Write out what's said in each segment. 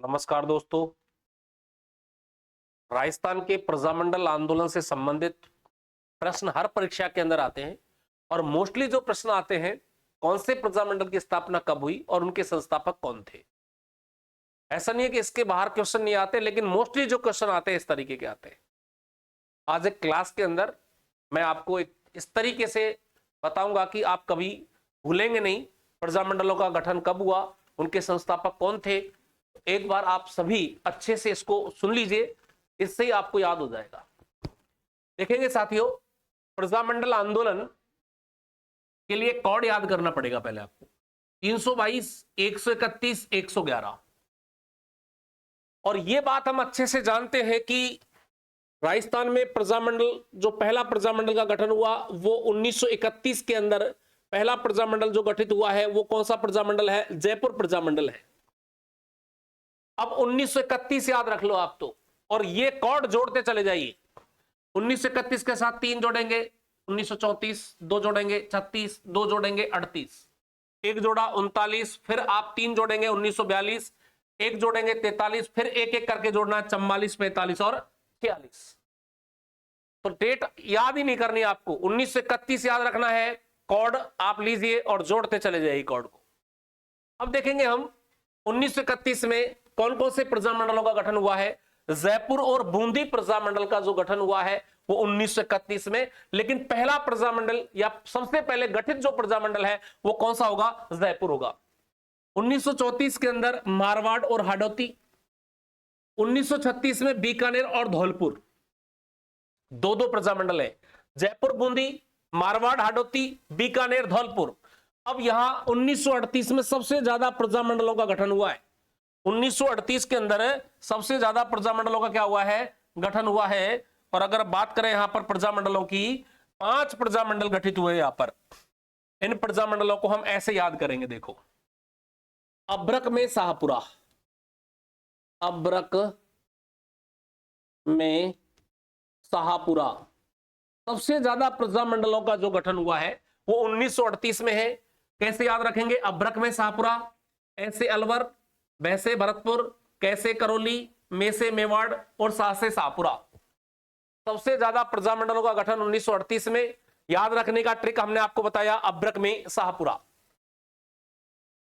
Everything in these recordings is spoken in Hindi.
नमस्कार दोस्तों। राजस्थान के प्रजामंडल आंदोलन से संबंधित प्रश्न हर परीक्षा के अंदर आते हैं और मोस्टली जो प्रश्न आते हैं, कौन से प्रजामंडल की स्थापना कब हुई और उनके संस्थापक कौन थे। ऐसा नहीं है कि इसके बाहर क्वेश्चन नहीं आते, लेकिन मोस्टली जो क्वेश्चन आते हैं इस तरीके के आते हैं। आज एक क्लास के अंदर मैं आपको एक इस तरीके से बताऊंगा कि आप कभी भूलेंगे नहीं प्रजामंडलों का गठन कब हुआ, उनके संस्थापक कौन थे। एक बार आप सभी अच्छे से इसको सुन लीजिए, इससे ही आपको याद हो जाएगा। देखेंगे साथियों, प्रजामंडल आंदोलन के लिए कोड याद करना पड़ेगा पहले आपको। 322, 131, 111। और यह बात हम अच्छे से जानते हैं कि राजस्थान में प्रजामंडल, जो पहला प्रजामंडल का गठन हुआ वो 1931 के अंदर पहला प्रजामंडल जो गठित हुआ है वो कौन सा प्रजामंडल है? जयपुर प्रजामंडल है। अब 1931 याद रख लो आप तो, और ये कोड जोड़ते चले जाइए। 1931 के साथ 3 जोड़ेंगे 1934, 2 जोड़ेंगे 36, 2 जोड़ेंगे 38, 1 जोड़ा 39, फिर आप 3 जोड़ेंगे 1942, 1 जोड़ेंगे 43, फिर एक एक करके जोड़ना है 44, 45 और 46। तो डेट याद ही नहीं करनी आपको, 1931 याद रखना है। कोड आप लीजिए और जोड़ते चले जाइए कोड को। अब देखेंगे हम 1931 में कौन कौन से प्रजामंडलों का गठन हुआ है। जयपुर और बूंदी प्रजामंडल का जो गठन हुआ है वो 1931 में, लेकिन पहला प्रजामंडल या सबसे पहले गठित जो प्रजामंडल है वो कौन सा होगा? जयपुर होगा। 1934 के अंदर मारवाड़ और हाडोती। 1936 में बीकानेर और धौलपुर, दो प्रजामंडल है, जयपुर बूंदी, मारवाड़ हाडोती, बीकानेर धौलपुर। अब यहां 1938 में सबसे ज्यादा प्रजामंडलों का गठन हुआ है। 1938 के अंदर सबसे ज्यादा प्रजामंडलों का क्या हुआ है? गठन हुआ है। और अगर बात करें यहां पर प्रजामंडलों की, 5 प्रजामंडल गठित हुए यहां पर। इन प्रजामंडलों को हम ऐसे याद करेंगे, देखो। अब्रक में शाहपुरा, अब्रक में शाहपुरा, सबसे ज्यादा प्रजामंडलों का जो गठन हुआ है वो 1938 में है। कैसे याद रखेंगे? अब्रक में शाहपुरा, ऐसे अलवर, वैसे भरतपुर, कैसे करौली, में से मेवाड़ और सा से शाहपुरा। सबसे ज्यादा प्रजामंडलों का गठन 1938 में। याद रखने का ट्रिक हमने आपको बताया, अब्रक में शाहपुरा।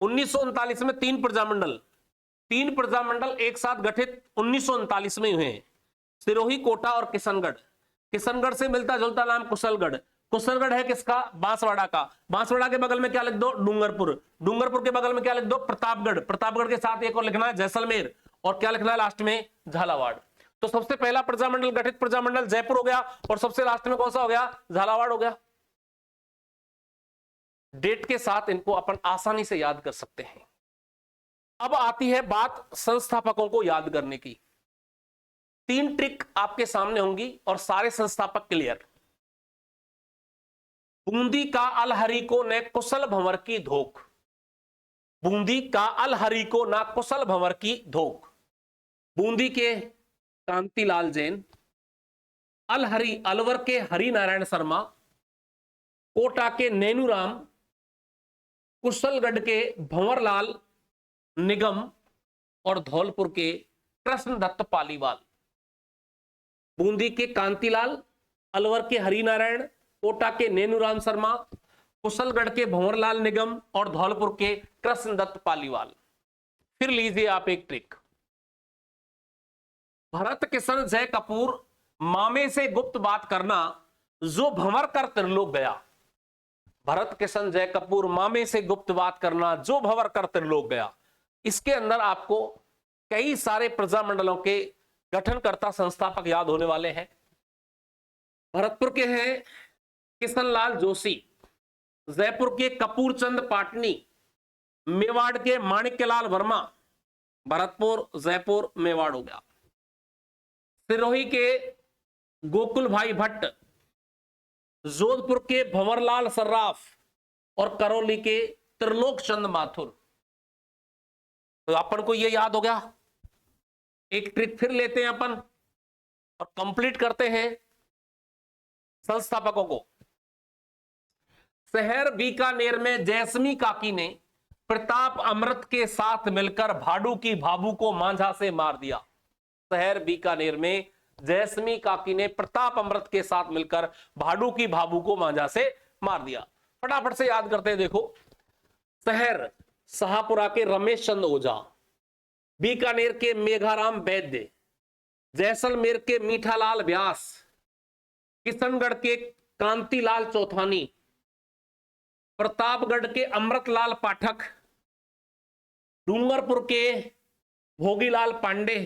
1939 में 3 प्रजामंडल एक साथ गठित 1939 में हुए हैं। सिरोही, कोटा और किशनगढ़। किशनगढ़ से मिलता जुलता नाम कुशलगढ़। कुशलगढ़ है किसका? बांसवाड़ा का। बांसवाड़ा के बगल में क्या लिख दो? डूंगरपुर। डूंगरपुर के बगल में क्या लिख दो? प्रतापगढ़। प्रतापगढ़ के साथ एक और लिखना है जैसलमेर, और क्या लिखना है लास्ट में? झालावाड़। तो सबसे पहला प्रजामंडल, गठित प्रजामंडल जयपुर हो गया, और सबसे लास्ट में कौन सा हो गया? झालावाड़ हो गया। डेट के साथ इनको अपन आसानी से याद कर सकते हैं। अब आती है बात संस्थापकों को याद करने की। 3 ट्रिक आपके सामने होंगी और सारे संस्थापक क्लियर। बूंदी का अलहरी को न कुशल भंवर की धोख। बूंदी का अलहरी को ना कुशल भंवर की धोख। बूंदी के कांतिलाल जैन, अलहरी अलवर के हरि नारायण शर्मा, कोटा के नैनूराम, कुशलगढ़ के भंवरलाल निगम और धौलपुर के कृष्णदत्त पालीवाल। बूंदी के कांतिलाल, अलवर के हरिनारायण, कोटा के नैनूराम शर्मा, कुशलगढ़ के भंवरलाल निगम और धौलपुर के कृष्णदत्त पालीवाल। फिर लीजिए आप एक ट्रिक। भरत किशन जय कपूर मामे से गुप्त बात करना, जो भंवर कर त्रिलोक गया। भरत किशन जय कपूर मामे से गुप्त बात करना, जो भंवर कर त्रिलोक गया। इसके अंदर आपको कई सारे प्रजामंडलों के गठनकर्ता संस्थापक याद होने वाले हैं। भरतपुर के हैं किशनलाल जोशी, जयपुर के कपूरचंद पाटनी, मेवाड़ के माणिक्यलाल वर्मा। भरतपुर, जयपुर, मेवाड़ हो गया। सिरोही के गोकुल भाई भट्ट, जोधपुर के भंवरलाल सर्राफ और करौली के त्रिलोक चंद माथुर। तो अपन को ये याद हो गया। एक ट्रिक फिर लेते हैं अपन और कंप्लीट करते हैं संस्थापकों को। शहर बीकानेर में जैसमी काकी ने प्रताप अमृत के साथ मिलकर भाडू की भाभू को मांझा से मार दिया। शहर बीकानेर में जैस्मी काकी ने प्रताप अमृत के साथ मिलकर भाडू की भाभू को मांझा से मार दिया। फटाफट से याद करते हैं, देखो। शहर शाहपुरा के रमेश चंद ओझा, बीकानेर के मेघाराम वैद्य, जैसलमेर के मीठालाल व्यास, किशनगढ़ के कांतिलाल चौथानी, प्रतापगढ़ के अमृतलाल पाठक, डूंगरपुर के भोगीलाल पांडे,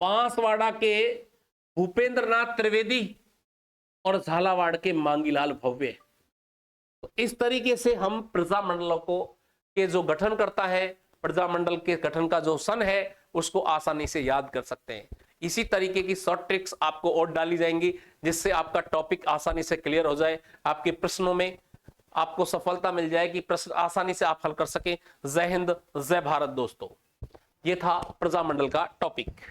बांसवाड़ा के भूपेंद्रनाथ त्रिवेदी और झालावाड़ के मांगीलाल भव्य। तो इस तरीके से हम प्रजामंडलों को के जो गठन करता है, प्रजामंडल के गठन का जो सन है, उसको आसानी से याद कर सकते हैं। इसी तरीके की शॉर्ट ट्रिक्स आपको और डाली जाएंगी, जिससे आपका टॉपिक आसानी से क्लियर हो जाए, आपके प्रश्नों में आपको सफलता मिल जाए कि प्रश्न आसानी से आप हल कर सके। जय हिंद, जय भारत दोस्तों। ये था प्रजामंडल का टॉपिक।